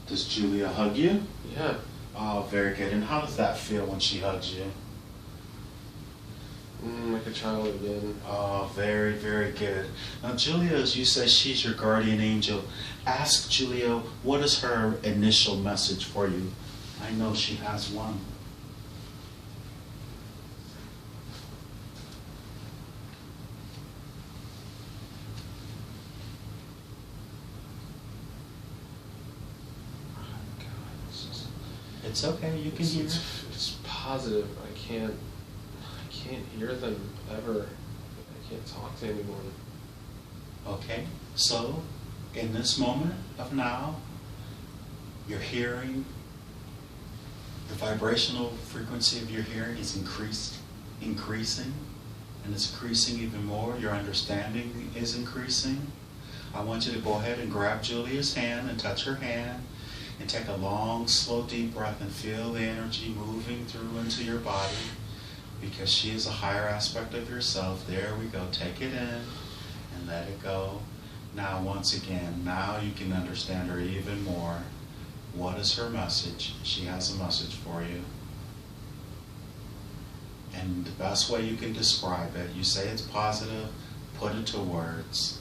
Does Julia hug you? Yeah. Oh, very good. And how does that feel when she hugs you? Like a child again. Oh, very, very good. Now, Julia, as you say, she's your guardian angel. Ask Julia, what is her initial message for you? I know she has one. It's okay, you can hear. It's positive. I can't hear them ever. I can't talk to anyone. Okay, so in this moment of now, you're hearing, the vibrational frequency of your hearing is increasing, and it's increasing even more. Your understanding is increasing. I want you to go ahead and grab Julia's hand and touch her hand, and take a long, slow, deep breath and feel the energy moving through into your body, because she is a higher aspect of yourself. There we go. Take it in and let it go. Now, once again, now you can understand her even more. What is her message? She has a message for you. And the best way you can describe it, you say it's positive, put it to words.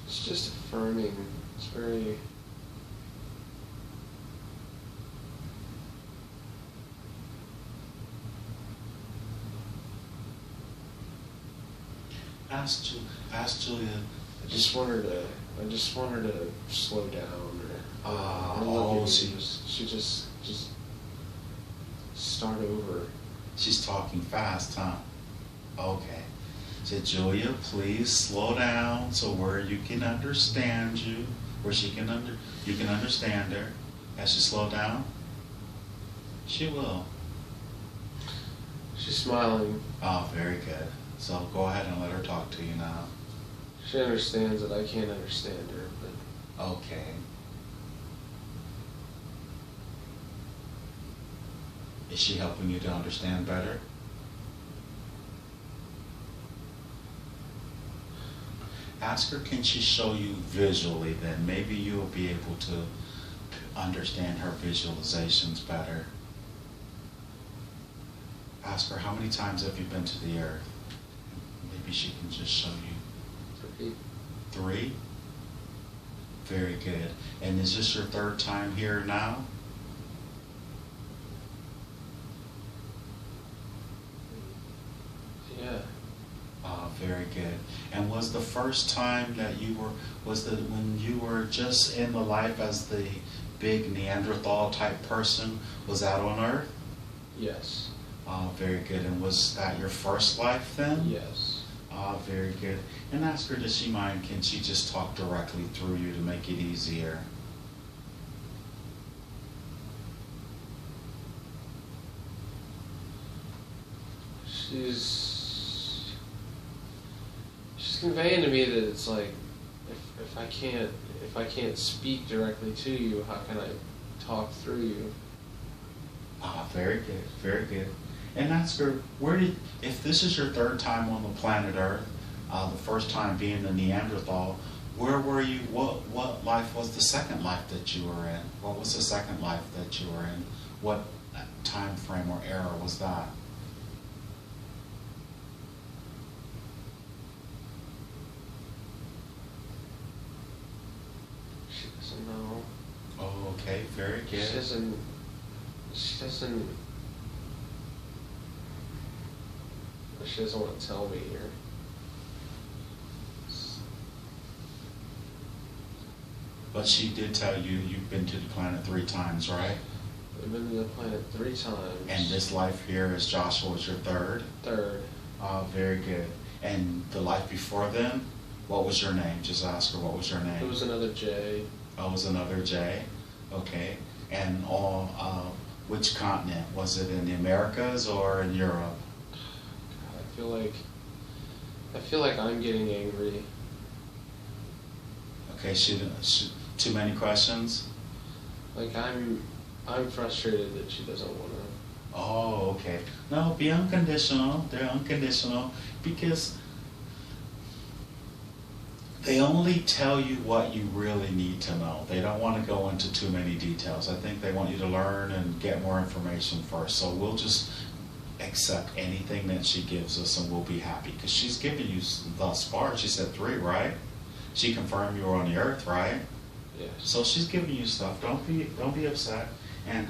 It's just affirming. It's very... Ask Julia. I just want her to slow down, Oh, she just start over. She's talking fast, huh? Okay. So Julia, please slow down so where you can understand you, where you can understand her. As she slow down, she will. She's smiling. Oh, very good. So go ahead and let her talk to you now. She understands that I can't understand her, but... Okay. Is she helping you to understand better? Ask her, can she show you visually then? Maybe you'll be able to understand her visualizations better. Ask her, how many times have you been to the earth? Maybe she can just show you. 3. 3? Very good. And is this your 3rd time here now? Yeah. Very good. And was the first time that you were, when you were just in the life as the big Neanderthal type person, was that on Earth? Yes. Very good. And was that your first life then? Yes. Very good. And ask her, does she mind, can she just talk directly through you to make it easier? She's conveying to me that it's like, if I can't speak directly to you, how can I talk through you? Very good, very good. And ask her, if this is your 3rd time on the planet Earth, the first time being a Neanderthal, where were you, what life was the second life that you were in? What was the second life that you were in? What time frame or era was that? She doesn't know. Oh, okay, very good. She doesn't want to tell me here. But she did tell you you've been to the planet 3 times, right? I've been to the planet 3 times. And this life here, as Joshua, was your 3rd? 3rd. Very good. And the life before then, what was your name? Just ask her, what was your name? It was another J. Oh, it was another J? Okay. And which continent? Was it in the Americas or in Europe? God, I feel like I'm getting angry. Okay, too many questions? Like I'm frustrated that she doesn't want to. Oh, okay. No, be unconditional. They're unconditional because They only tell you what you really need to know. They don't want to go into too many details. I think they want you to learn and get more information first. So we'll just accept anything that she gives us and we'll be happy. Because she's given you thus far, she said 3, right? She confirmed you were on the earth, right? Yes. So she's giving you stuff. Don't be upset. And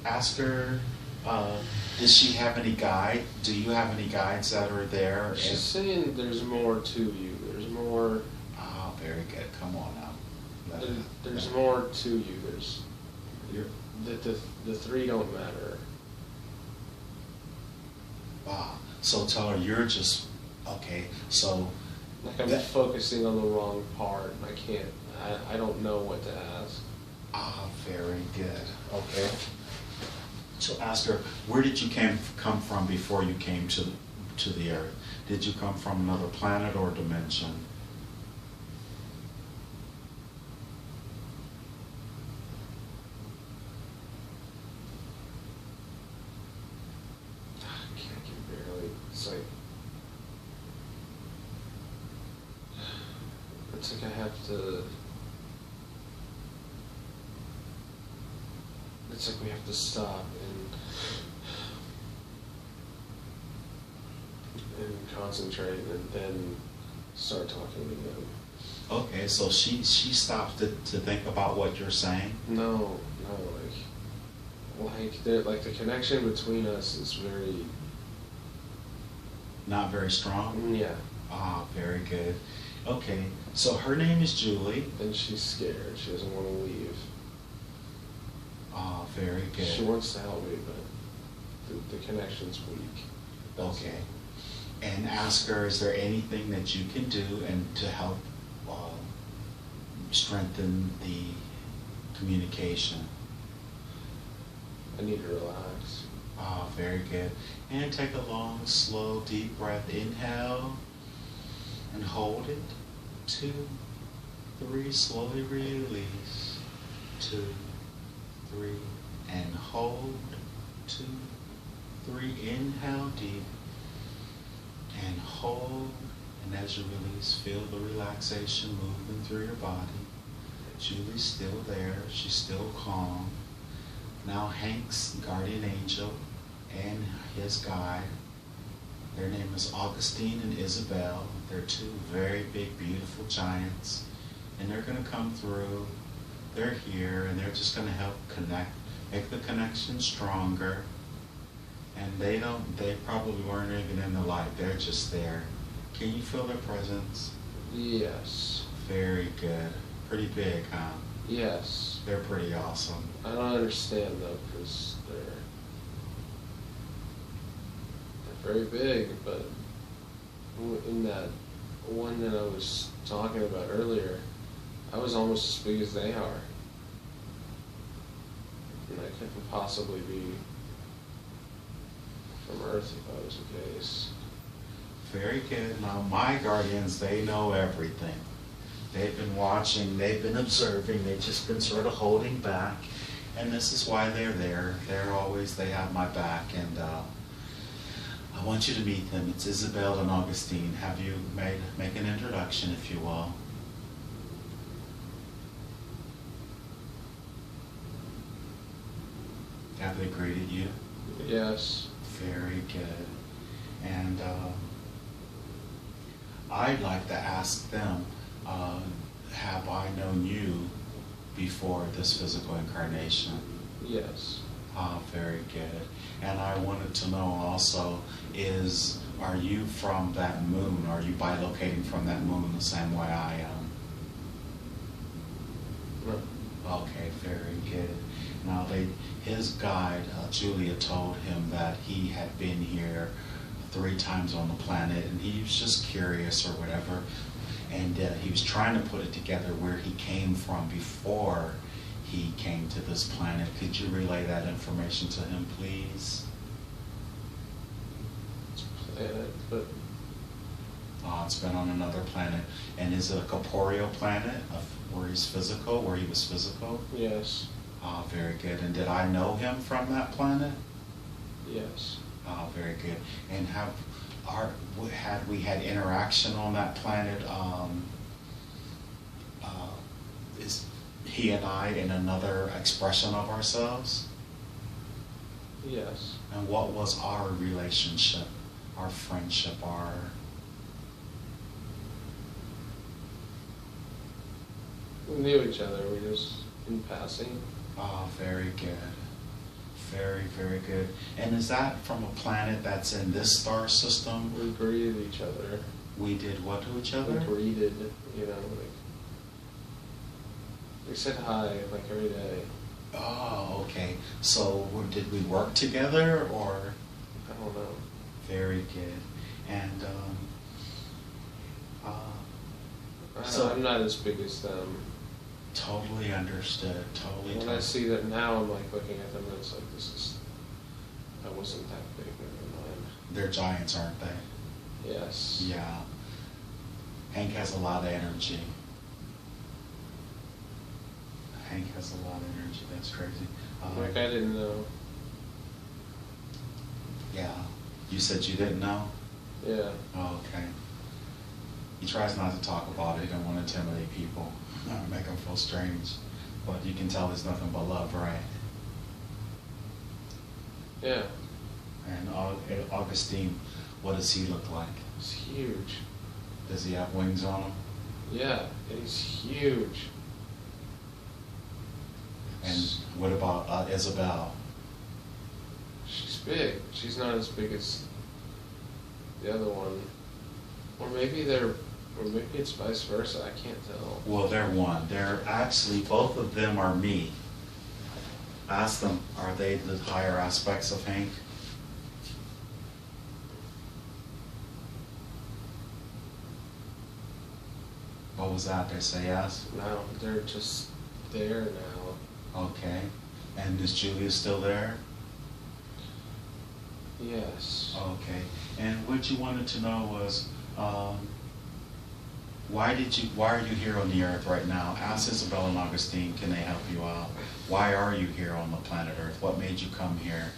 ask her, does she have any guide? Do you have any guides that are there? She's saying there's more to you. There's more. Oh, very good. Come on now. There's more to you. There's the 3 don't matter. Wow. So tell her you're just okay. So like I'm focusing on the wrong part. I can't. I don't know what to ask. Ah, very good. Okay. So ask her, where did you come from before you came to the earth? Did you come from another planet or dimension? I can barely. It's like I have to. It's like we have to stop and concentrate and then start talking again. Okay, so she stopped to think about what you're saying? No, like the connection between us is very. Not very strong? Yeah. Ah, very good. Okay, so her name is Julie. And she's scared. She doesn't want to leave. Ah, very good. She wants to help me, but the connection's weak. Okay. And ask her, is there anything that you can do and to help strengthen the communication? I need to relax. Ah, very good. And take a long, slow, deep breath. Inhale and hold it. 2, 3, slowly release. 2, 3, and hold. 2, 3, inhale deep and hold. And as you release, feel the relaxation moving through your body. Julie's still there. She's still calm. Now Hank's guardian angel and his guide, their name is Augustine and Isabel. They're 2 very big, beautiful giants. And they're going to come through. They're here and they're just going to help connect, make the connection stronger. And they probably weren't even in the light. They're just there. Can you feel their presence? Yes. Very good. Pretty big, huh? Yes. They're pretty awesome. I don't understand though, because they're very big, but in that one that I was talking about earlier, I was almost as big as they are. And I couldn't possibly be from Earth if that was the case. Very good. Now my guardians, they know everything. They've been watching, they've been observing, they've just been sort of holding back. And this is why they're there. They have my back. And I want you to meet them. It's Isabel and Augustine. Have you make an introduction, if you will. Have they greeted you? Yes. Very good. And I'd like to ask them, have I known you before this physical incarnation? Yes. Ah, very good. And I wanted to know also, are you from that moon? Are you bilocating from that moon the same way I am? No. Okay, very good. Now his guide, Julia, told him that he had been here 3 times on the planet, and he was just curious or whatever, and he was trying to put it together where he came from before he came to this planet. Could you relay that information to him, please? But Oh, it's been on another planet. And is it a corporeal planet where he's physical, where he was physical? yes. Ah, very good. And did I know him from that planet? Yes. Oh, very good. And had we had interaction on that planet he and I in another expression of ourselves? Yes. And what was our relationship, our friendship, our... We knew each other, we just in passing. Oh, very good. Very, very good. And is that from a planet that's in this star system? We greeted each other. We did what to each other? We greeted, you know, like, we said hi, like, every day. Oh, okay. So did we work together, or? I don't know. Very good. And, so I'm not as big as them. totally understood, totally. When I see that now, I'm like looking at them and it's like, I wasn't that big, never mind. They're giants, aren't they? Yes. Yeah. Hank has a lot of energy. Hank has a lot of energy, that's crazy. Like, I didn't know. Yeah. You said you didn't know? Yeah. Oh, okay. He tries not to talk about it. He don't want to intimidate people, make them feel strange. But you can tell there's nothing but love, right? Yeah. And Augustine, what does he look like? He's huge. Does he have wings on him? Yeah, he's huge. And what about Isabel? She's big. She's not as big as the other one. Or maybe it's vice versa. I can't tell. Well, they're one. They're actually, both of them are me. Ask them, are they the higher aspects of Hank? What was that? They say yes? No, they're just there now. Okay. And is Julia still there? Yes. Okay. And what you wanted to know was, why are you here on the earth right now? Ask Isabel and Augustine, can they help you out? Why are you here on the planet Earth? What made you come here?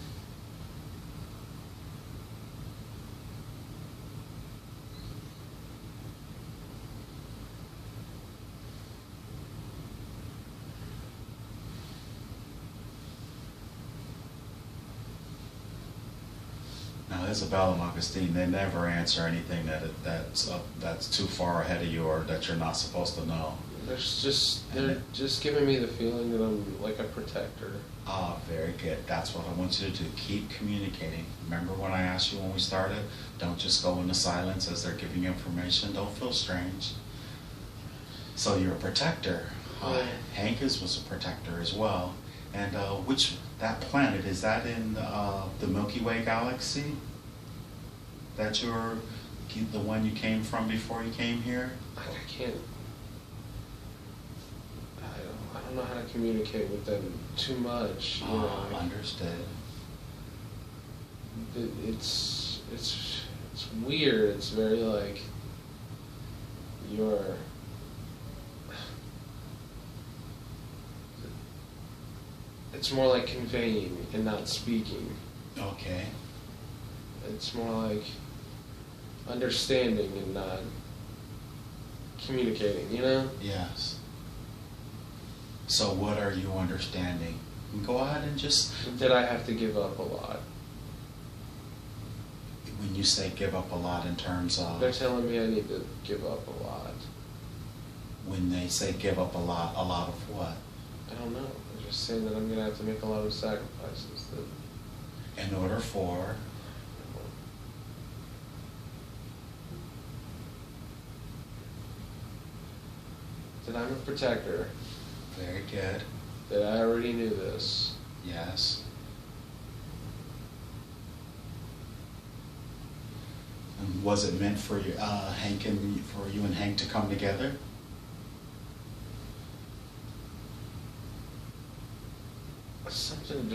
Now, Isabel and Augustine, they never answer anything that's too far ahead of you or that you're not supposed to know. They're just giving me the feeling that I'm like a protector. Ah, very good. That's what I want you to do. Keep communicating. Remember when I asked you when we started? Don't just go into silence as they're giving you information. Don't feel strange. So you're a protector. Hank was a protector as well. And that planet, is that in the Milky Way galaxy? That you're the one you came from before you came here? I can't. I don't know how to communicate with them too much. You know. Understood. It's weird. It's very like you're. It's more like conveying and not speaking. Okay. It's more like understanding and not communicating, you know? Yes. So what are you understanding? Go ahead and just... That I have to give up a lot. When you say give up a lot in terms of... They're telling me I need to give up a lot. When they say give up a lot of what? I don't know. They're just saying that I'm going to have to make a lot of sacrifices. That In order for... That I'm a protector. Very good. That I already knew this. Yes. And was it meant for you, for you and Hank to come together? Something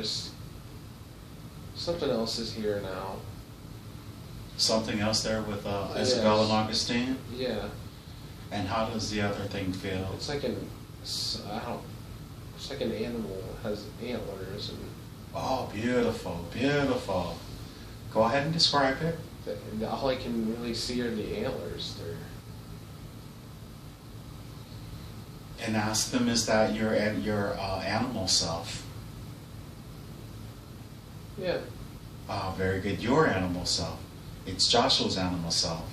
else is here now. Something else there with Isabel and Augustine? Yeah. And how does the other thing feel? It's like it's like an animal that has antlers and. Oh, beautiful, beautiful. Go ahead and describe it. All I can really see are the antlers. And ask them, is that your animal self? Yeah. Very good. Your animal self. It's Joshua's animal self.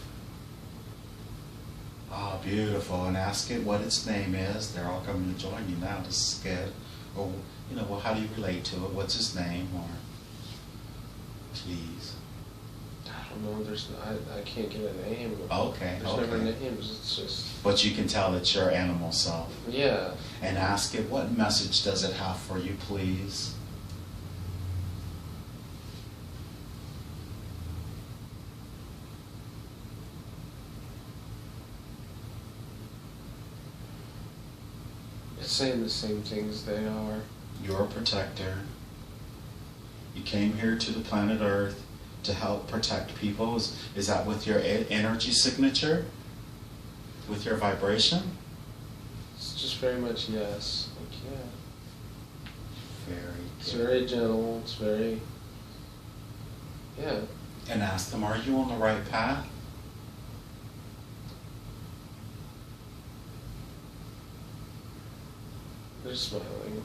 Beautiful. And ask it what its name is. They're all coming to join you now. This is good. Or, well, how do you relate to it? What's his name? Or, please. I don't know. I can't get a name. Okay. There's never names. It's just. But you can tell it's your animal self. Yeah. And ask it, what message does it have for you, please? It's saying the same things they are. You're a protector. You came here to the planet Earth to help protect people. Is that with your energy signature? With your vibration? It's just very much yes. Like, yeah. Very good. It's very gentle. It's very. Yeah. And ask them, are you on the right path? They're smiling.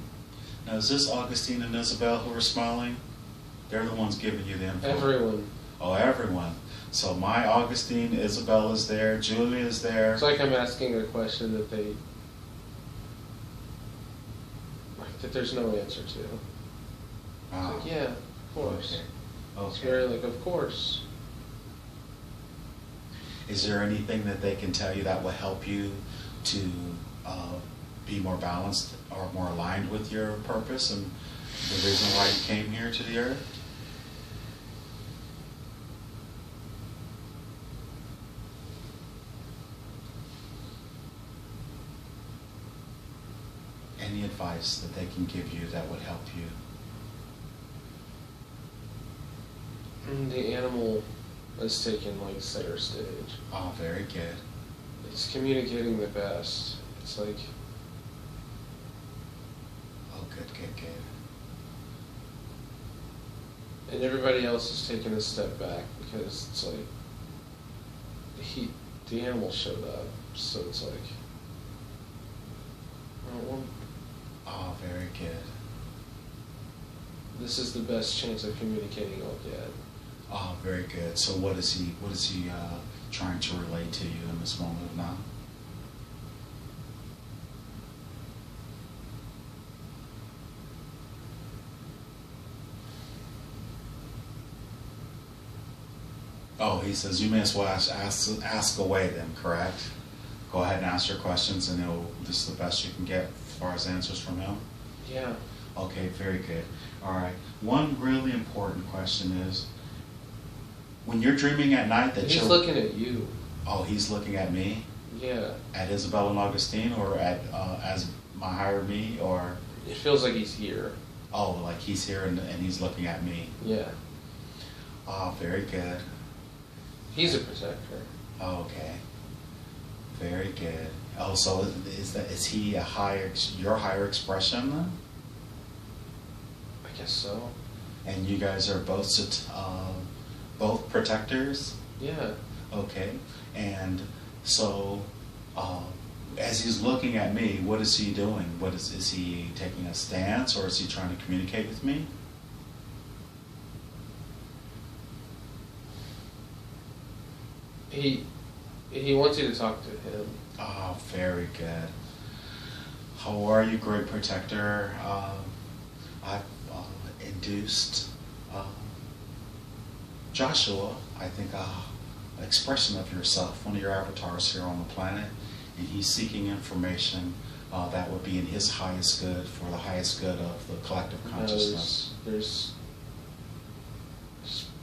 Now, is this Augustine and Isabel who are smiling? They're the ones giving you the info. Everyone. Oh, everyone. So my Augustine, Isabel is there, Julie is there. It's like I'm asking a question that there's no answer to. Wow. It's like, yeah, of course. Okay. It's very like, of course. Is there anything that they can tell you that will help you to be more balanced or more aligned with your purpose and the reason why you came here to the earth? Any advice that they can give you that would help you? The animal is taking like center stage. Oh, very good. It's communicating the best. It's like, Oh, good. and everybody else is taking a step back because it's like the animal showed up, so it's like, Oh, very good. this is the best chance of communicating I'll get. Oh, very good. So what is he trying to relate to you in this moment of now? Oh, he says you may as well ask away then, correct? Go ahead and ask your questions, and this is the best you can get as far as answers from him? Yeah. Okay, very good. All right. One really important question is, when you're dreaming at night that He's looking at you. Oh, he's looking at me? Yeah. At Isabel and Augustine, or at as my higher me, or? It feels like he's here. Oh, like he's here and he's looking at me. Yeah. Oh, very good. He's a protector. Okay. Very good. Oh, so is he your higher expression then? I guess so. And you guys are both protectors? Yeah. Okay. And so, as he's looking at me, what is he doing? Is he taking a stance, or is he trying to communicate with me? He wants you to talk to him. Oh, very good. How are you, great protector? I've induced Joshua, I think, expression of yourself, one of your avatars here on the planet, and he's seeking information that would be in his highest good, for the highest good of the collective consciousness. There's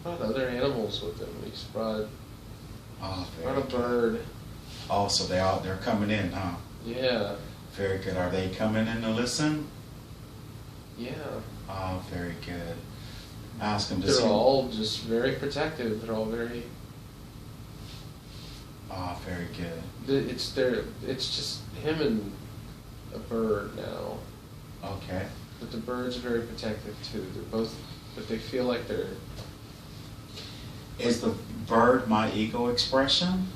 brought other animals with him. He's brought a bird. Oh, so they're coming in, huh? Yeah. Very good. Are they coming in to listen? Yeah. Oh, very good. Ask them to They're all just very protective. They're all very. Oh, very good. It's just him and a bird now. Okay. But the bird's very protective too. They're both, but they feel like they're. Is the bird my ego expression?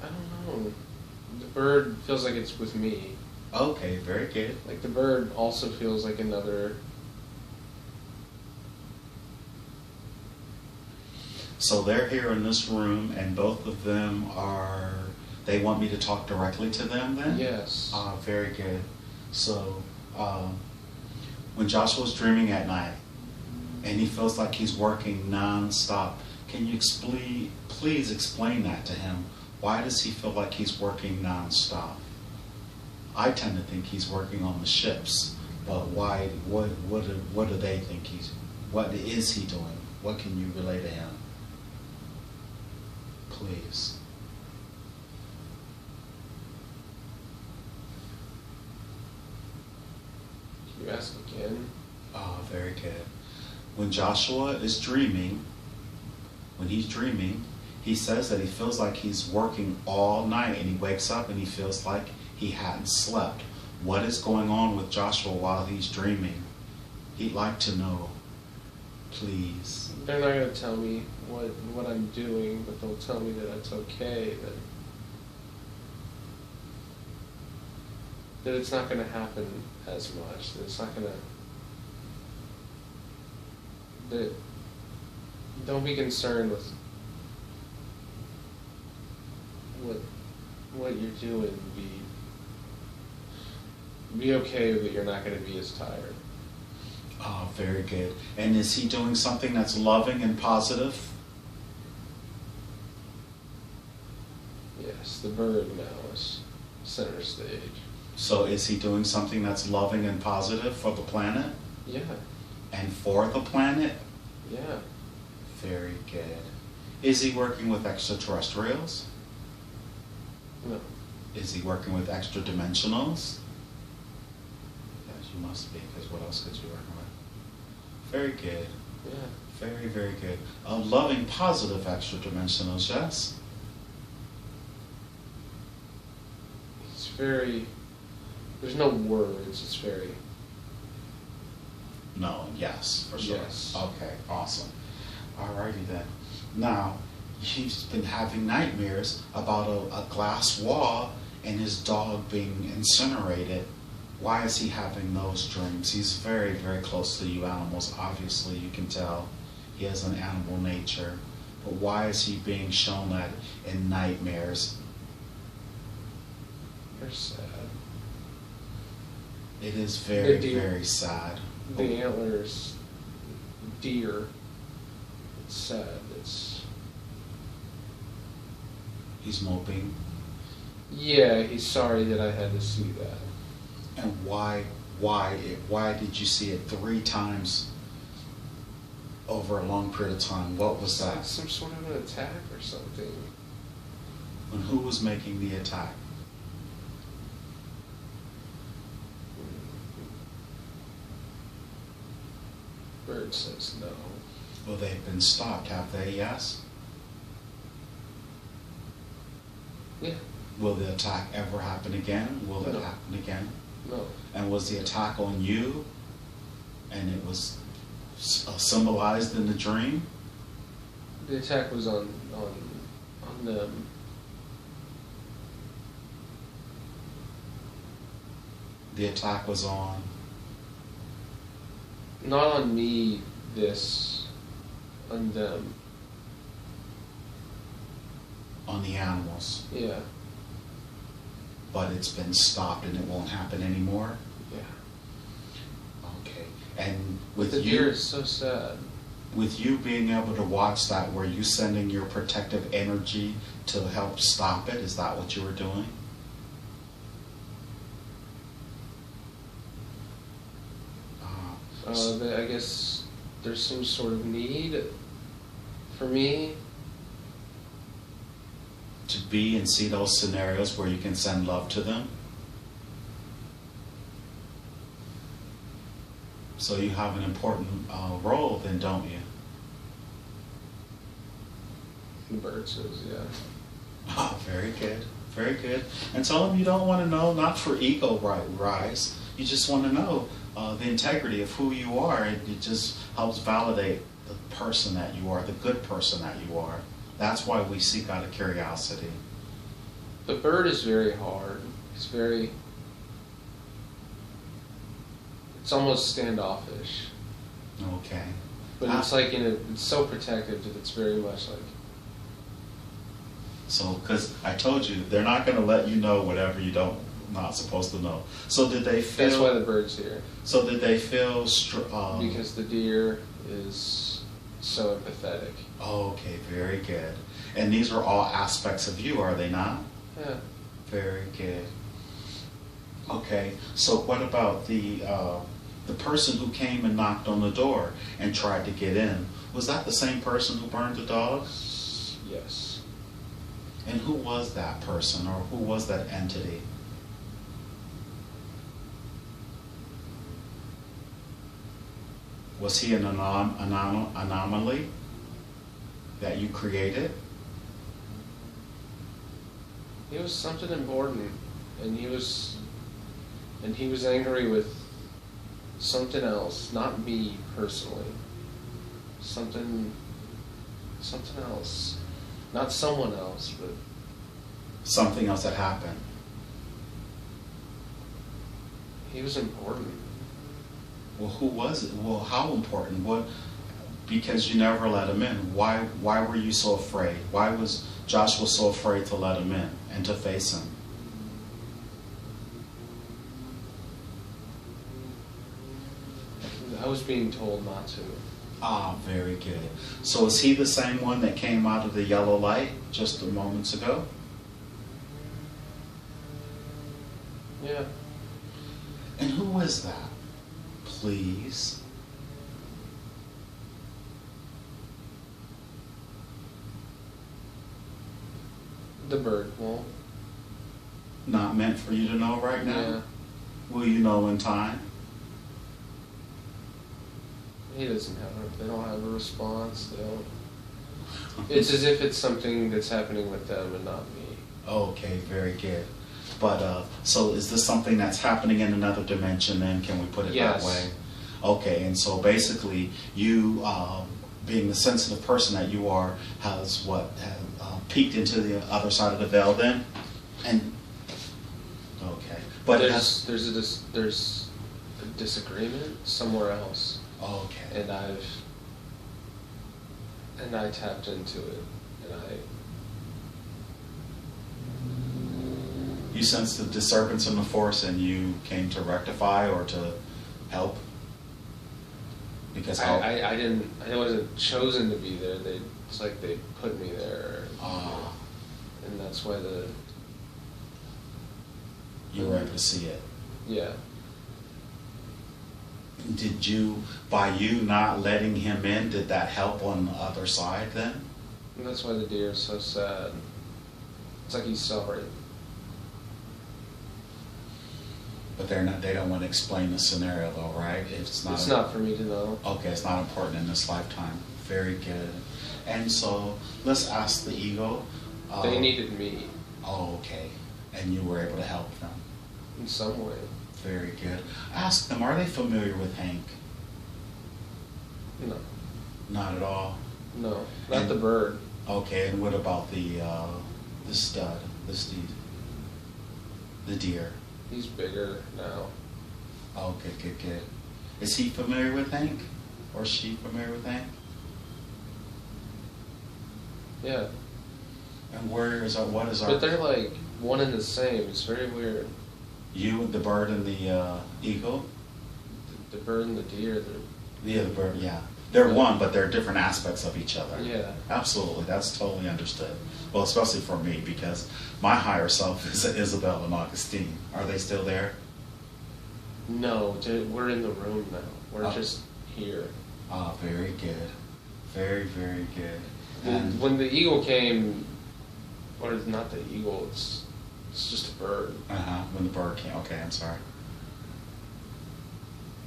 I don't know. The bird feels like it's with me. Okay, very good. Like the bird also feels like another. So they're here in this room, and both of them are. They want me to talk directly to them then? Yes. Very good. So, when Joshua's dreaming at night, and he feels like he's working non-stop, can you please explain that to him? Why does he feel like he's working non-stop? I tend to think he's working on the ships, but why? What do they think what is he doing? What can you relay to him? Please. Can you ask again? Very good. When Joshua is dreaming, he says that he feels like he's working all night, and he wakes up and he feels like he hadn't slept. What is going on with Joshua while he's dreaming? He'd like to know, please. They're not going to tell me what I'm doing, but they'll tell me that it's okay, that it's not going to happen as much, that it's not going to... That don't be concerned with what you're doing. Be okay that you're not going to be as tired. Oh, very good. And is he doing something that's loving and positive? Yes, the bird now is center stage. So is he doing something that's loving and positive for the planet? Yeah. And for the planet? Yeah. Very good. Is he working with extraterrestrials? No. Is he working with extra dimensionals? Yes, you must be, because what else could you be working with? Very good. Yeah. Very, very good. Loving, positive extra dimensionals, yes? It's very... There's no words, it's very... No, yes, for sure. Yes. Okay, awesome. Alrighty then. Now, he's been having nightmares about a glass wall and his dog being incinerated. Why is he having those dreams? He's very, very close to you animals. Obviously, you can tell he has an animal nature. But why is he being shown that in nightmares? They're sad. It is very, The deer. very sad. The antlers, deer, it's sad. He's moping. Yeah, he's sorry that I had to see that. And why did you see it 3 times over a long period of time? What was that? Some sort of an attack or something. And who was making the attack? Bird says no. Well, they've been stopped, have they? Yes? Yeah. Will the attack ever happen again? Will it No. happen again? No. And was the attack on you? And it was symbolized in the dream? The attack was on them. The attack was on... Not on me, on them. on the animals. Yeah. But it's been stopped and it won't happen anymore? Yeah. Okay. And With the deer is so sad. With you being able to watch that, were you sending your protective energy to help stop it? Is that what you were doing? I guess there's some sort of need for me to be and see those scenarios where you can send love to them? So you have an important role then, don't you? The bird says, yeah. Oh, very good. Very good. And tell them you don't want to know, not for ego rise. You just want to know the integrity of who you are. It just helps validate the person that you are, the good person that you are. That's why we seek out of curiosity. The bird is very hard. He's very... It's almost standoffish. Okay. But it's like, it's so protective that it's very much like. So, because I told you, they're not going to let you know whatever you not supposed to know. So did they feel... That's why the bird's here. So did they feel... because the deer is so empathetic. Oh, okay, very good. And these are all aspects of you, are they not? Yeah. Very good. Okay, so what about the person who came and knocked on the door and tried to get in? Was that the same person who burned the dogs? Yes. And who was that person, or who was that entity? Was he an anomaly that you created? He was something important, and he was angry with something else, not me personally. Something else. Not someone else, but... Something else that happened. He was important. Well, who was it? Well, how important? What? Because you never let him in. Why were you so afraid? Why was Joshua so afraid to let him in and to face him? I was being told not to. Ah, very good. So is he the same one that came out of the yellow light just a moments ago? Yeah. And who is that? Please. The bird. Well. Not meant for you to know right now? Yeah. Will you know in time? He doesn't have they don't have a response. They don't. It's as if it's something that's happening with them and not me. Okay, very good. But, so is this something that's happening in another dimension then? Can we put it Yes. that way? Okay, and so basically you, being the sensitive person that you are, has peeked into the other side of the veil then? And, okay. But there's a disagreement somewhere else. Okay. And I tapped into it, and You sensed the disturbance in the force and you came to rectify or to help? Because I wasn't chosen to be there. It's like they put me there. And that's why you were able to see it. Yeah. Did you, by you not letting him in, did that help on the other side then? And that's why the deer is so sad. It's like he's sorry. But they don't want to explain the scenario though, right? It's not for me to know. Okay, it's not important in this lifetime. Very good. And so, let's ask the ego. They needed me. Oh, okay. And you were able to help them? In some way. Very good. Ask them, are they familiar with Hank? No. Not at all? No, not the bird. Okay, and what about the stud, the steed, the deer? He's bigger now. Okay, good. Is he familiar with Hank? Or is she familiar with Hank? Yeah. And what is our... But they're like one and the same. It's very weird. You, the bird, and the eagle? The bird and the deer, Yeah, the bird, yeah. They're one, but they're different aspects of each other. Yeah. Absolutely, that's totally understood. Well, especially for me, because my higher self is Isabel and Augustine. Are they still there? No, we're in the room now. We're just here. Ah, very good. Very, very good. When the eagle came, or not the eagle, it's just a bird. When the bird came. Okay, I'm sorry.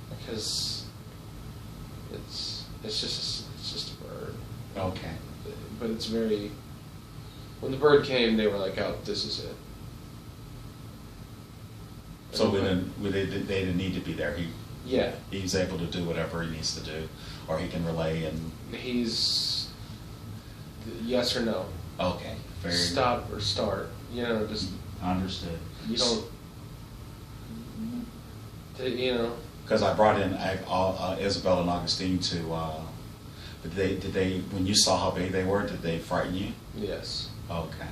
Because it's just a bird. Okay. But it's very. When the bird came, they were like, "Oh, this is it." So they didn't need to be there. He's able to do whatever he needs to do, or he can relay and. He's yes or no. Okay. Very Stop or start. Understood. You don't. You know. Because I brought in Isabel and Augustine to. Did they when you saw how big they were? Did they frighten you? Yes. Okay.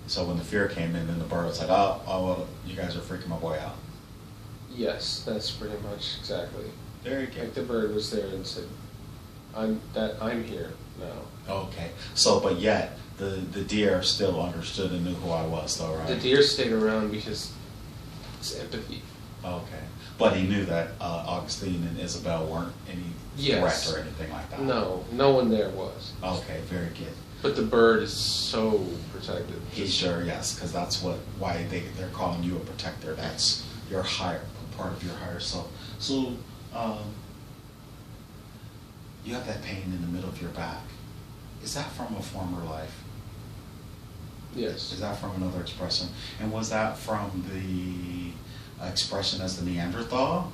So when the fear came in, then the bird was like, "Oh, well, you guys are freaking my boy out." Yes, that's pretty much exactly. Very good. Like the bird was there and said, I'm here now." Okay. So, but yet the deer still understood and knew who I was, though, right? The deer stayed around because it's empathy. Okay. But he knew that Augustine and Isabel weren't any threat or anything like that. No, no one there was. Okay, very good. But the bird is so protected. He's sure, yes, because that's why they're calling you a protector. That's your higher part of your higher self. So you have that pain in the middle of your back. Is that from a former life? Yes. Is that from another expression? And was that from the expression as the Neanderthal?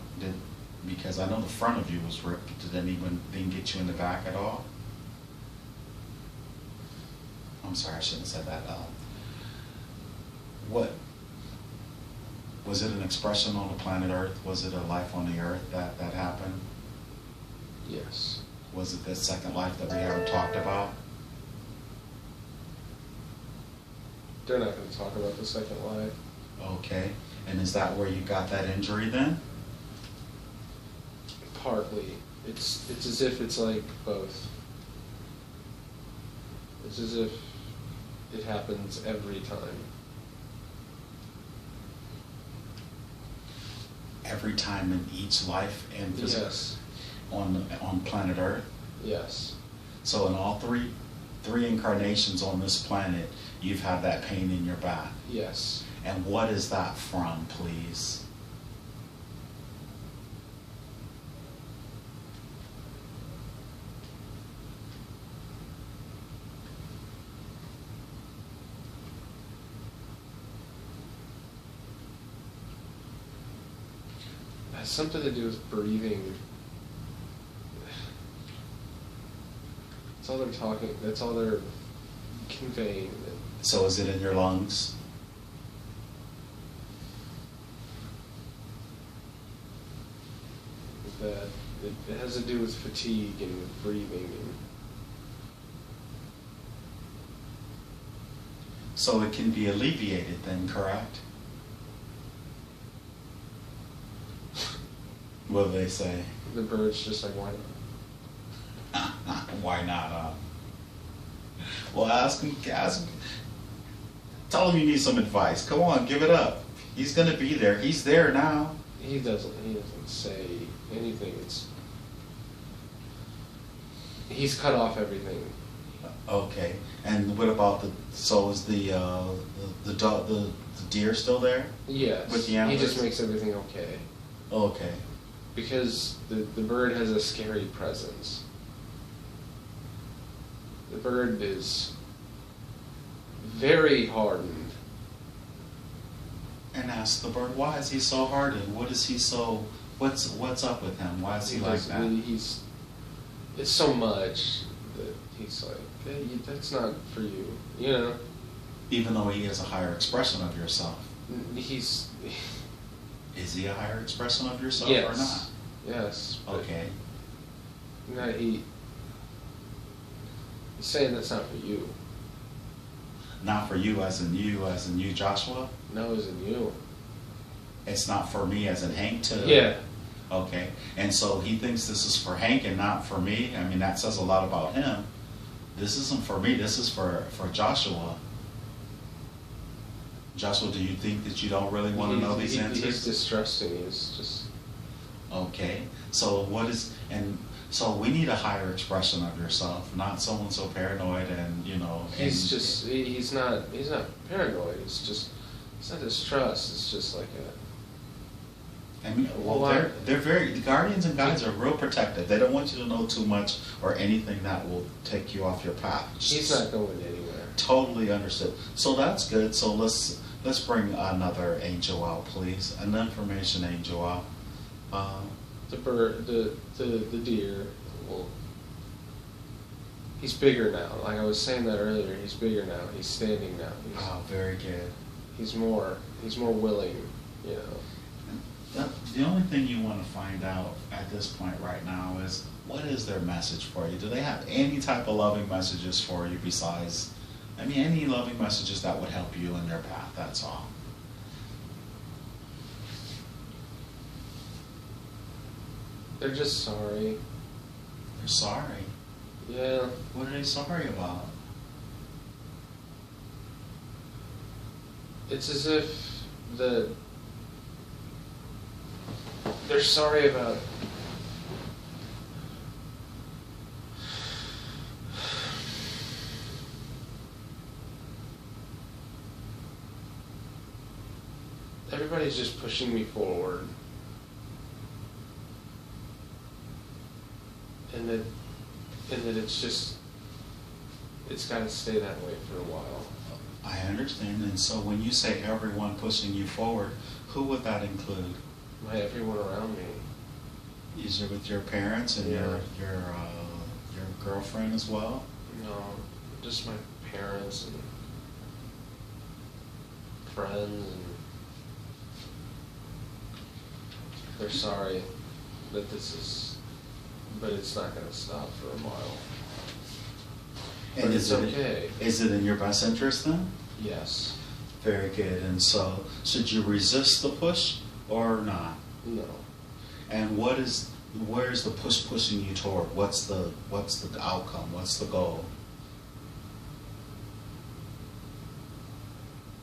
Because I know the front of you was ripped. Did anyone didn't get you in the back at all? I'm sorry, I shouldn't have said that. What was it? An expression on the planet Earth? Was it a life on the Earth that happened? Yes. Was it this second life that we haven't talked about? They're not going to talk about the second life. Okay. And is that where you got that injury then? Partly. It's as if it's like both. It's as if it happens every time. Every time in each life and Yes. on planet Earth? Yes. So in all three incarnations on this planet, you've had that pain in your back. Yes. And what is that from, please? It has something to do with breathing. That's all they're talking. That's all they're conveying. So is it in your lungs? That it has to do with fatigue and breathing. So it can be alleviated then, correct? What do they say? The bird's just like, why not? Why not? Well, ask him. Tell him you need some advice. Come on, give it up. He's going to be there. He's there now. He doesn't say anything. He's cut off everything. Okay. And what about is the deer still there? Yes. With the he antlers? just makes everything okay. Okay. Because the bird has a scary presence. The bird is very hardened. And ask the bird, why is he so hardened? What's up with him? Why is he like that? It's so much that he's like, hey, that's not for you, you know? Even though he is a higher expression of yourself. Is he a higher expression of yourself yes. or not? Yes. Okay. No, he's saying that's not for you. Not for you as in you, Joshua? No, as in you. It's not for me as in Hank to... Yeah. Okay. And so he thinks this is for Hank and not for me? I mean, that says a lot about him. This isn't for me. This is for Joshua. Joshua, do you think that you don't really want to know these answers? He's distrusting. He's just... Okay. So so we need a higher expression of yourself, not someone so paranoid and, he's not paranoid. It's not distrust. It's just like the guardians and guides are real protective. They don't want you to know too much or anything that will take you off your path. He's not going anywhere. Totally understood. So that's good. So let's bring another angel out, please. An information angel out. The bird, the deer. Well, he's bigger now. Like I was saying that earlier. He's bigger now. He's standing now. Very good. He's more willing. The only thing you want to find out at this point right now is, what is their message for you? Do they have any type of loving messages for you besides, any loving messages that would help you in their path, that's all. They're just sorry. They're sorry. Yeah. What are they sorry about? It's as if they're sorry about everybody's just pushing me forward. And that it's got to stay that way for a while. I understand. And so when you say everyone pushing you forward, who would that include? Everyone around me. Is it with your parents and Yeah. your girlfriend as well? No, just my parents and friends, and they're sorry that but it's not going to stop for a while. And but it's okay. Is it in your best interest then? Yes. Very good. And so, should you resist the push or not? No. And where's the push pushing you toward? What's the outcome? What's the goal?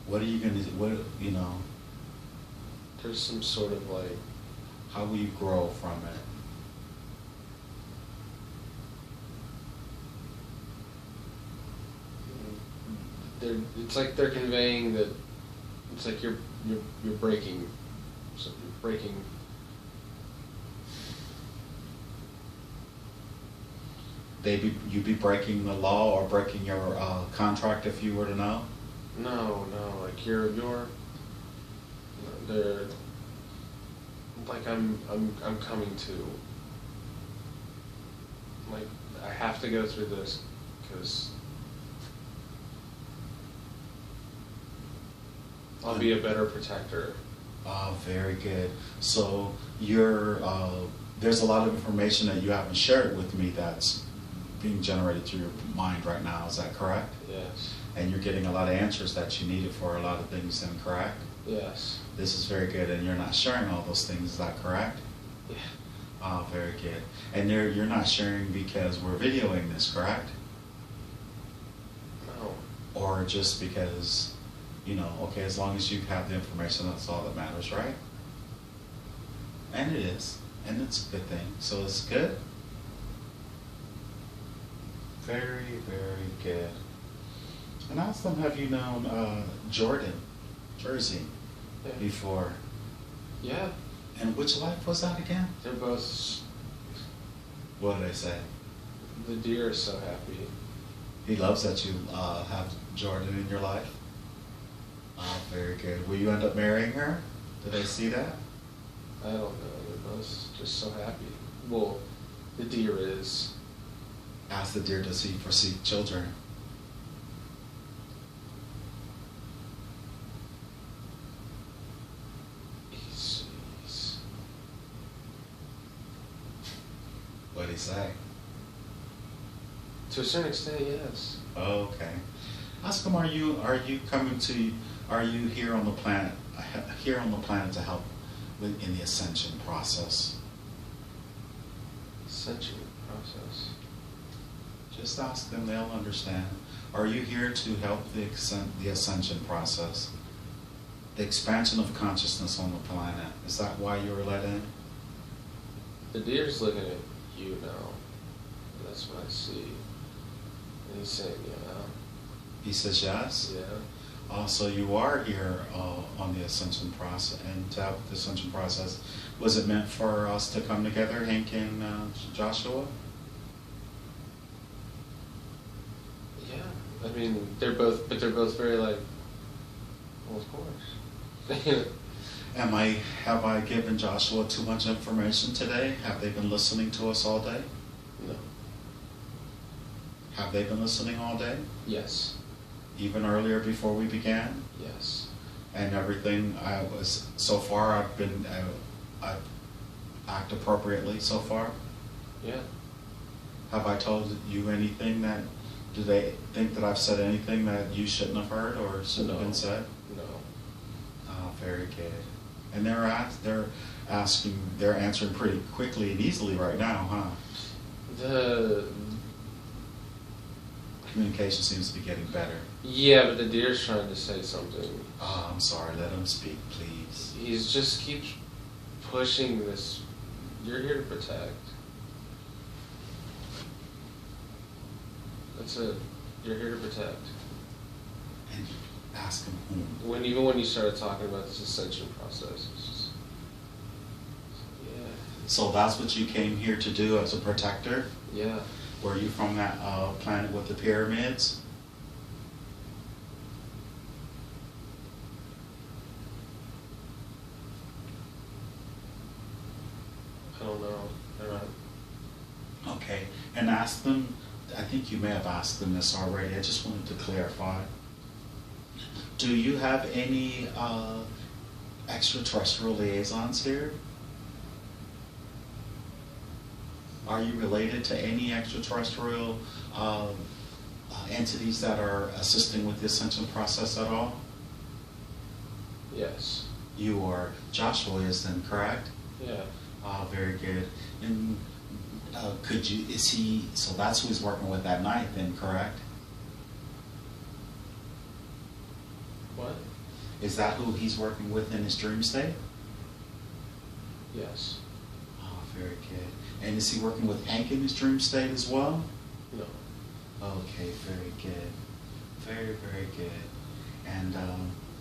What are you going to do? There's some sort of like... How will you grow from it? It's like they're conveying that it's like you're breaking, so you're breaking. You'd be breaking the law or breaking your contract if you were to know? No, like they're like I'm coming to. Like I have to go through this because I'll be a better protector. Oh, very good. So there's a lot of information that you haven't shared with me that's being generated through your mind right now. Is that correct? Yes. And you're getting a lot of answers that you needed for a lot of things, then correct? Yes. This is very good, and you're not sharing all those things. Is that correct? Yeah. Oh, very good. And you're not sharing because we're videoing this, correct? No. Or just because, okay, as long as you have the information, that's all that matters, right? And it is. And it's a good thing. So it's good? Very, very good. And also, have you known Jordan, Jersey, Yeah. before? Yeah. And which life was that again? They're both. What did I say? The deer is so happy. He loves that you have Jordan in your life. Oh, very good. Will you end up marrying her? Did I see that? I don't know. They're both just so happy. Well, the deer is. Ask the deer, does he foresee children? He's What did he say? to a certain extent, yes. Okay. Ask him, are you here on the planet to help in the ascension process? Ascension process. Just ask them, they'll understand. Are you here to help the ascension process? The expansion of consciousness on the planet. Is that why you were let in? The deer's looking at you now. That's what I see. And he's saying, yeah. He says yes? Yeah. So you are here on the ascension process, and to help the ascension process. Was it meant for us to come together, Hank and Joshua? Yeah. I mean, they're both very like, well, of course. Have I given Joshua too much information today? Have they been listening to us all day? No. Have they been listening all day? Yes. Even earlier before we began? Yes. And everything so far I've been I act appropriately so far? Yeah. Have I told you anything that, do they think that I've said anything that you shouldn't have heard or shouldn't have been said? No. Oh, very good. And they're answering pretty quickly and easily right now, huh? The Communication seems to be getting better. Yeah, but the deer's trying to say something. Oh, I'm sorry. Let him speak, please. He's just keeps pushing this. You're here to protect. That's it. You're here to protect. And ask him whom. Even when you started talking about this ascension process, it's just yeah. So that's what you came here to do as a protector? Yeah. Were you from that planet with the pyramids? I don't know. They're not. Okay, and ask them, I think you may have asked them this already, I just wanted to clarify. Do you have any extraterrestrial liaisons here? Are you related to any extraterrestrial entities that are assisting with the ascension process at all? Yes. You are. Joshua is then, correct? Yeah. Very good. And so that's who he's working with that night then, correct? What? Is that who he's working with in his dream state? Yes. Oh, very good. And is he working with Hank in his dream state as well? No. Okay, very good. Very, very good. And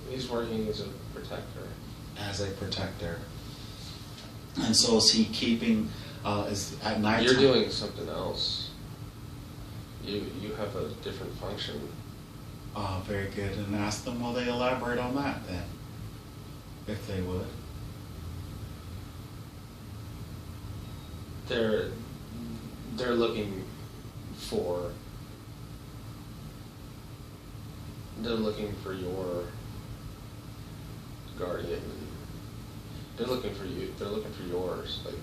He's working as a protector. as a protector. And so is he keeping, is at night? You're doing something else. You have a different function. Very good. And ask them, will they elaborate on that then? If they would. They're looking for your guardian. They're looking for you. They're looking for yours. Like.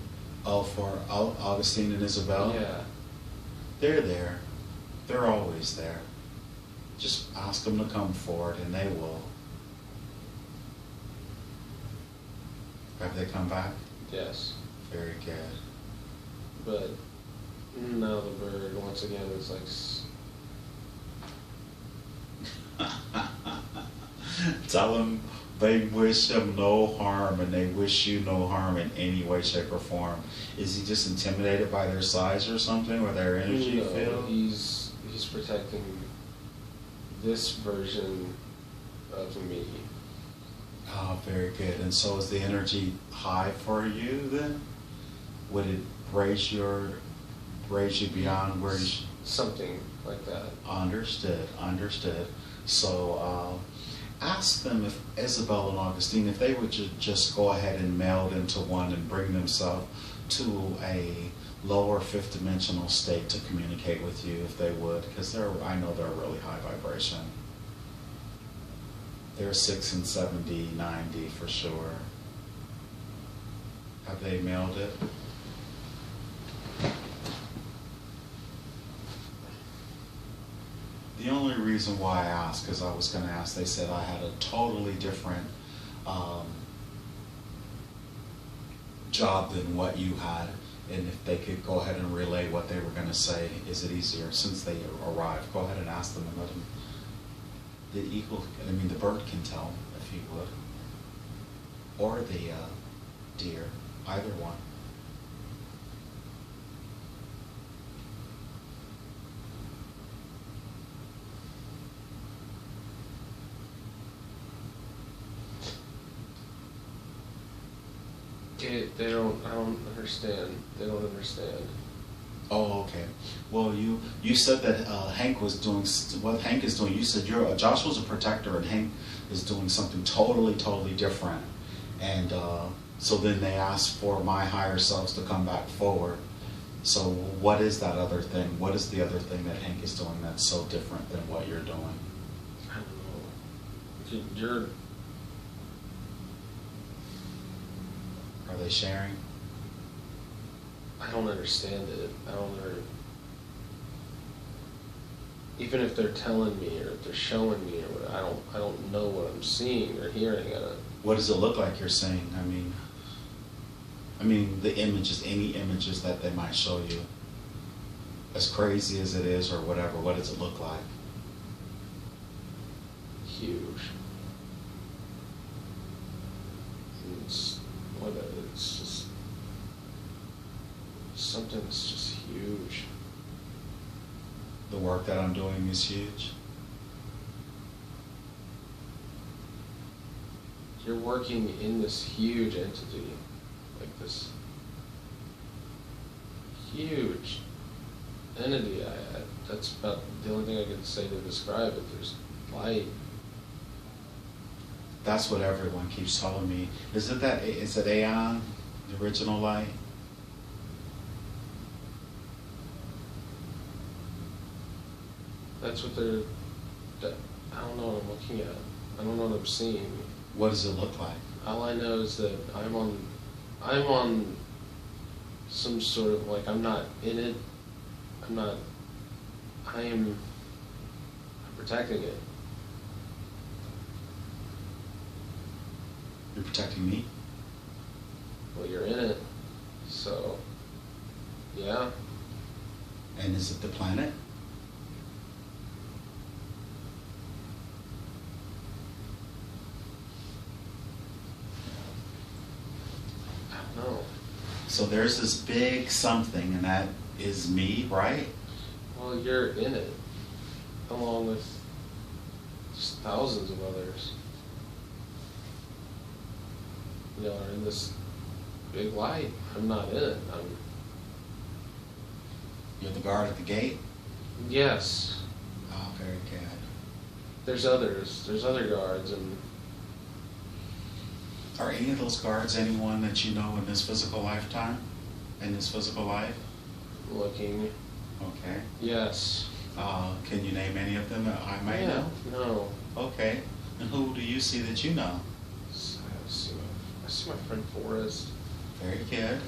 Oh, for Augustine and Isabel? Yeah. They're there. They're always there. Just ask them to come forward and they will. Have they come back? Yes. Very good. But now the bird once again is like. Tell them they wish him no harm and they wish you no harm in any way, shape, or form. Is he just intimidated by their size or something, or their energy field? He's protecting this version of me. Oh, very good. And so is the energy high for you then? Would it raise you beyond where you... Something like that. Understood. So ask them if Isabel and Augustine, if they would just go ahead and meld into one and bring themselves to a lower fifth dimensional state to communicate with you, if they would, because I know they're really high vibration. They're 6 and 70, 90 for sure. Have they mailed it? The only reason why I asked, because I was going to ask, they said I had a totally different job than what you had, and if they could go ahead and relay what they were going to say, is it easier since they arrived? Go ahead and ask them and let them. The bird can tell if he would, or the deer, either one. I don't understand. They don't understand. Oh, okay. Well, you said that Hank was doing what Hank is doing. You said Joshua's a protector, and Hank is doing something totally different. And so then they asked for my higher selves to come back forward. So what is that other thing? What is the other thing that Hank is doing that's so different than what you're doing? I don't know. Are Are they sharing? I don't understand it. I don't ever, even if they're telling me or if they're showing me or what, I don't know what I'm seeing or hearing. What does it look like you're seeing? I mean the images, any images that they might show you, as crazy as it is or whatever, what does it look like? Huge. It's just something that's just huge. The work that I'm doing is huge. You're working in this huge entity, like this huge entity. That's about the only thing I can say to describe it. There's light. That's what everyone keeps telling me. Is it Aeon, the original light? That's what I don't know what I'm looking at. I don't know what I'm seeing. What does it look like? All I know is that I'm on some sort of, like, I'm not in it. I'm protecting it. You're protecting me? Well, you're in it, so, yeah. And is it the planet? I don't know. So there's this big something, and that is me, right? Well, you're in it, along with just thousands of others. You know, are in this big light. I'm not in it. You're the guard at the gate? Yes. Oh, very good. There's others. There's other guards, and Are any of those guards anyone that you know in this physical lifetime? In this physical life? looking. Okay. Yes. Can you name any of them that I might know? No. Okay. And who do you see that you know? I see my friend Forrest. Very good.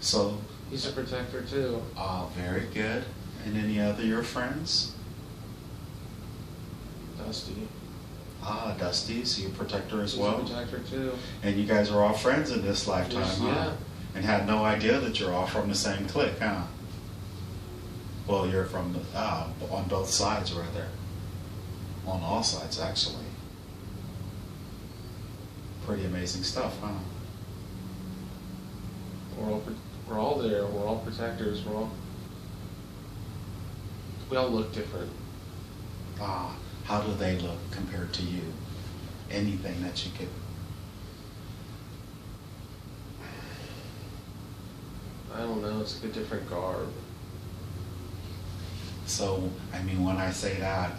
So, He's a protector too. very good. And any other your friends? Dusty. Dusty, so you're a protector as He's well? a protector too. And you guys are all friends in this lifetime, Yes, huh? yeah. And had no idea that you're all from the same clique, huh? Well, you're from the, on both sides, rather. On all sides, actually. Pretty amazing stuff, huh? We're all there. We're all protectors. We all look different. How do they look compared to you? Anything that you could... I don't know. It's like a different garb. So, I mean, when I say that,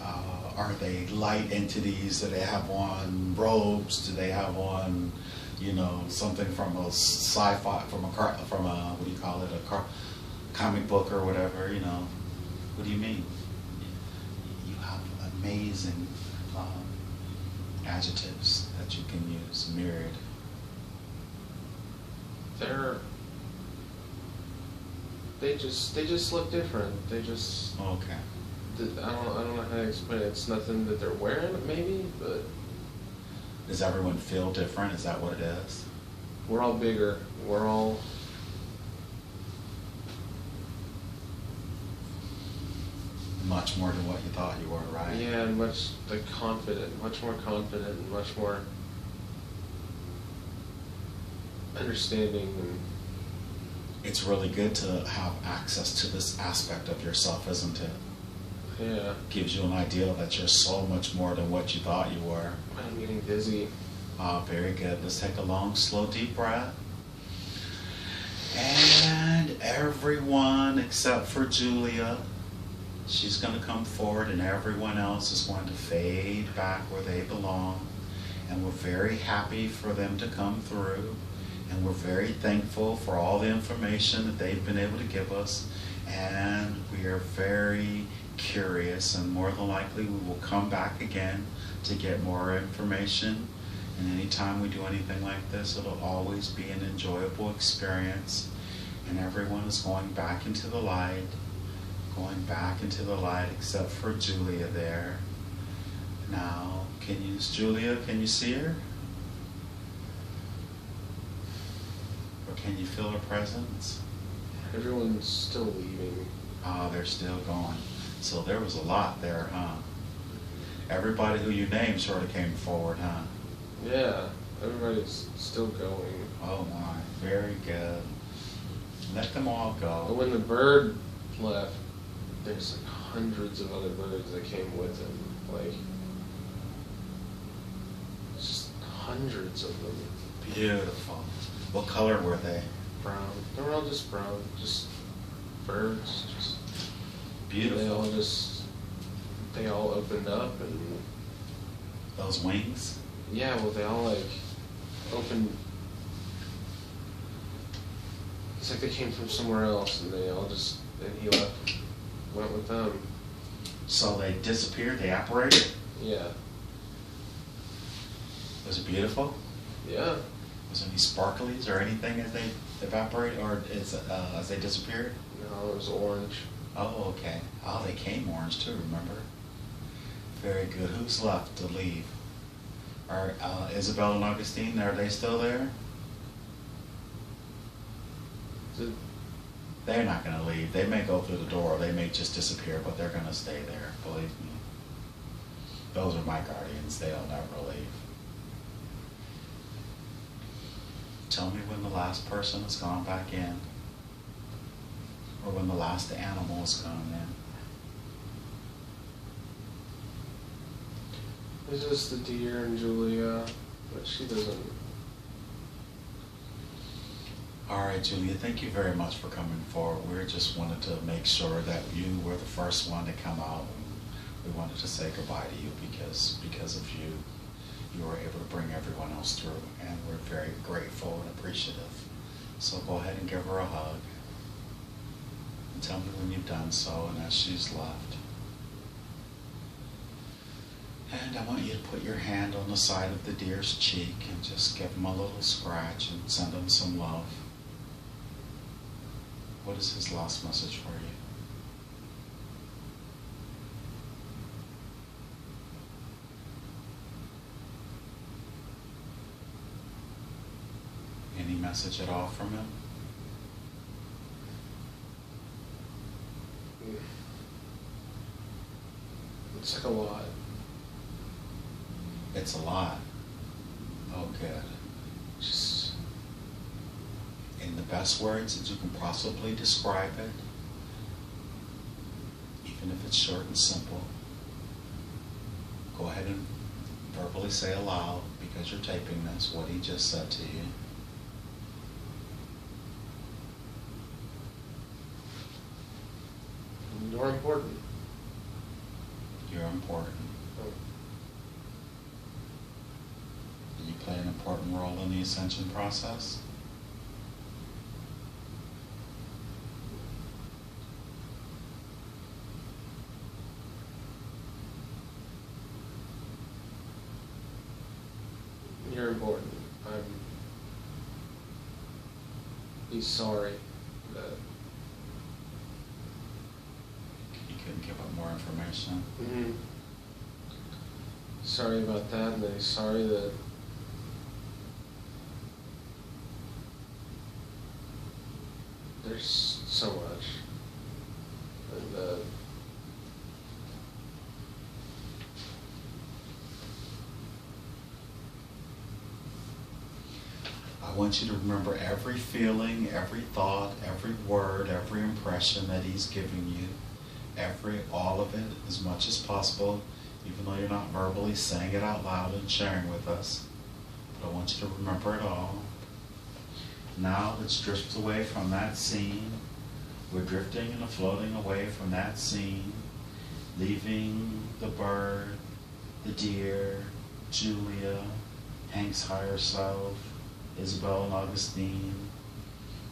are they light entities? Do they have on robes? Do they have on, something from a sci-fi, from a what do you call it, a comic book or whatever, What do you mean? You have amazing adjectives that you can use, myriad. They just look different. They just... Okay. I don't know how to explain it. It's nothing that they're wearing, maybe, but... Does everyone feel different? Is that what it is? We're all bigger. We're all... Much more than what you thought you were, right? Yeah, and much more confident, and much more understanding. And it's really good to have access to this aspect of yourself, isn't it? Yeah. Gives you an idea that you're so much more than what you thought you were. I'm getting dizzy. Very good. Let's take a long, slow, deep breath. And everyone except for Julia, she's going to come forward, and everyone else is going to fade back where they belong. And we're very happy for them to come through. And we're very thankful for all the information that they've been able to give us. And we are very curious, and more than likely we will come back again to get more information. And anytime we do anything like this, it'll always be an enjoyable experience. And everyone is going back into the light, except for Julia there. Now, Julia, can you see her? Or can you feel her presence? Everyone's still leaving. Oh, they're still going. So there was a lot there, huh? Everybody who you named sort of came forward, huh? Yeah, everybody's still going. Oh my, very good. Let them all But go. when the bird left, there's like hundreds of other birds that came with him. Like, just hundreds of them. Beautiful. What color were they? Brown. They were all just brown, just birds. Just Beautiful. they all opened up and Those wings? yeah, well they all like opened. It's like they came from somewhere else and he went with them. So they disappeared, they apparated? Yeah. Was it beautiful? Yeah. Was there any sparklies or anything as they evaporated, or as they disappeared? No, it was orange. Oh, okay. Oh, they came orange too, remember? Very good. Who's left to leave? Are Isabel and Augustine, are they still there? They're not going to leave. They may go through the door, or they may just disappear, but they're going to stay there, believe me. Those are my guardians. They'll never leave. Tell me when the last person has gone back in, or when the last animal has gone in. It's just the deer and Julia, but she doesn't. All right, Julia, thank you very much for coming forward. We just wanted to make sure that you were the first one to come out. We wanted to say goodbye to you because of you. You were able to bring everyone else through, and we're very grateful and appreciative. So go ahead and give her a hug. And tell me when you've done so, and as she's left. And I want you to put your hand on the side of the deer's cheek and just give him a little scratch and send him some love. What is his last message for you? Any message at all from him? It's like a lot. It's a lot. Oh, good. Just In the best words that you can possibly describe it, even if it's short and simple, go ahead and verbally say aloud, because you're taping this, what he just said to you. you're important. You're important. And you play an important role in the ascension process. You're important. He's sorry that. You couldn't give up more information. Mm-hmm. Sorry about that, and then he's sorry that there's so much, and I want you to remember every feeling, every thought, every word, every impression that he's giving you. All of it, as much as possible, even though you're not verbally saying it out loud and sharing with us. But I want you to remember it all. Now let's drift away from that scene. We're drifting and floating away from that scene, leaving the bird, the deer, Julia, Hank's higher self, Isabel and Augustine,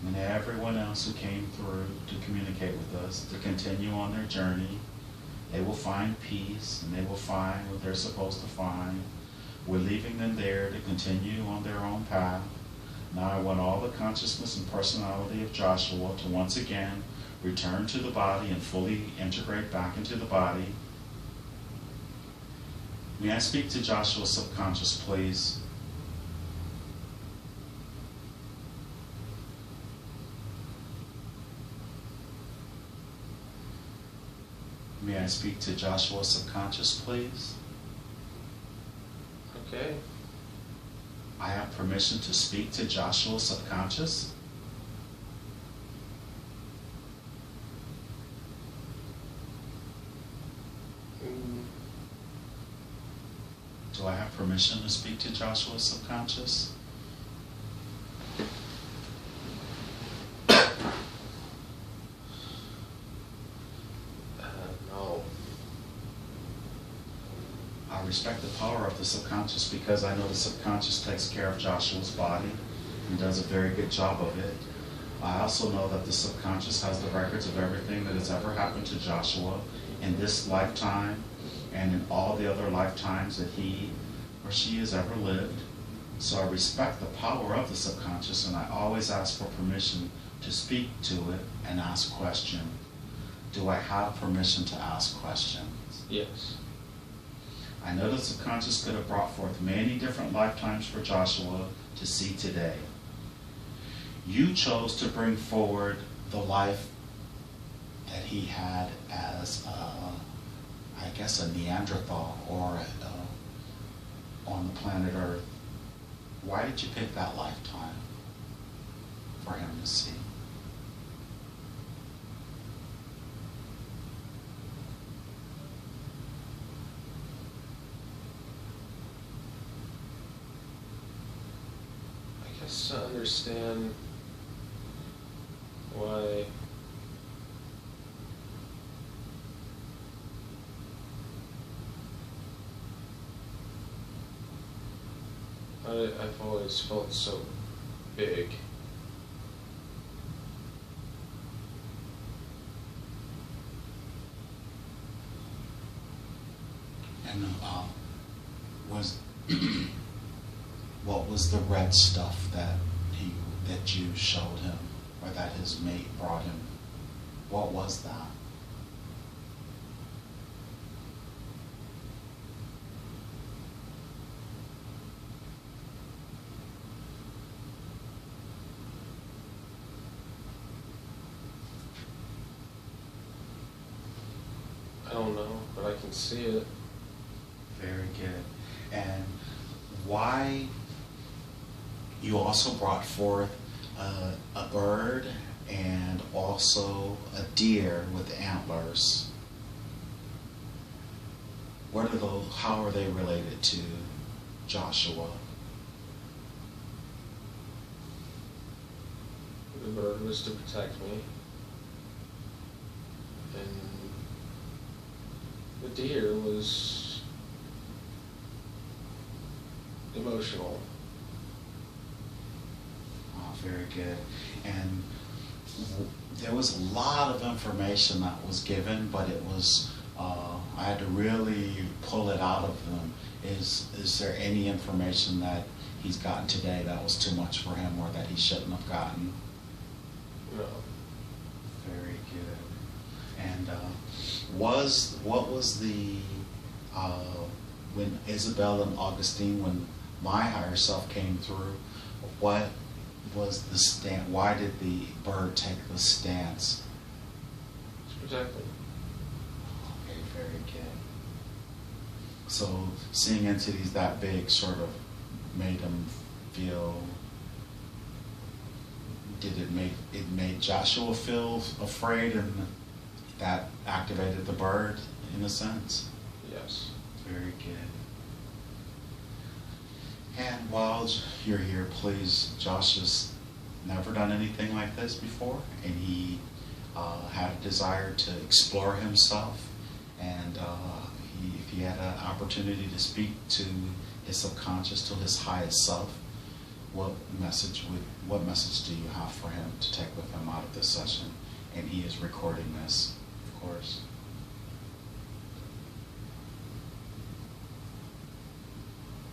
and everyone else who came through to communicate with us, to continue on their journey They will find peace, and they will find what they're supposed to find. We're leaving them there to continue on their own path. Now I want all the consciousness and personality of Joshua to once again return to the body and fully integrate back into the body. May I speak to Joshua's subconscious, please? May I speak to Joshua's subconscious, please? Okay. I have permission to speak to Joshua's subconscious. Do I have permission to speak to Joshua's subconscious? No. I respect the power of the subconscious because I know the subconscious takes care of Joshua's body and does a very good job of it. I also know that the subconscious has the records of everything that has ever happened to Joshua in this lifetime and in all the other lifetimes that he or she has ever lived. So I respect the power of the subconscious, and I always ask for permission to speak to it and ask questions. Do I have permission to ask questions? Yes. I know the subconscious could have brought forth many different lifetimes for Joshua to see today. You chose to bring forward the life that he had as, I guess, a Neanderthal or on the planet Earth. Why did you pick that lifetime for him to see? I guess to understand why I've always felt so big. And what was the red stuff that you showed him, or that his mate brought him? What was that? I don't know, but I can see it. Very good. And why you also brought forth a bird and also a deer with antlers. What are those? How are they related to Joshua? The bird was to protect me, and the deer was emotional. Oh, very good. And there was a lot of information that was given, but it was, I had to really pull it out of them. Is there any information that he's gotten today that was too much for him or that he shouldn't have gotten? No. Very good. And what was the, when Isabel and Augustine, when my higher self came through, what was the stance? Why did the bird take the stance? To protect me. Okay, very good. So seeing entities that big sort of made him feel. Did it made Joshua feel afraid, and that activated the bird in a sense? Yes. Very good. And while you're here, please, Josh has never done anything like this before, and he had a desire to explore himself, and if he had an opportunity to speak to his subconscious, to his highest self, what message do you have for him to take with him out of this session? And he is recording this, of course.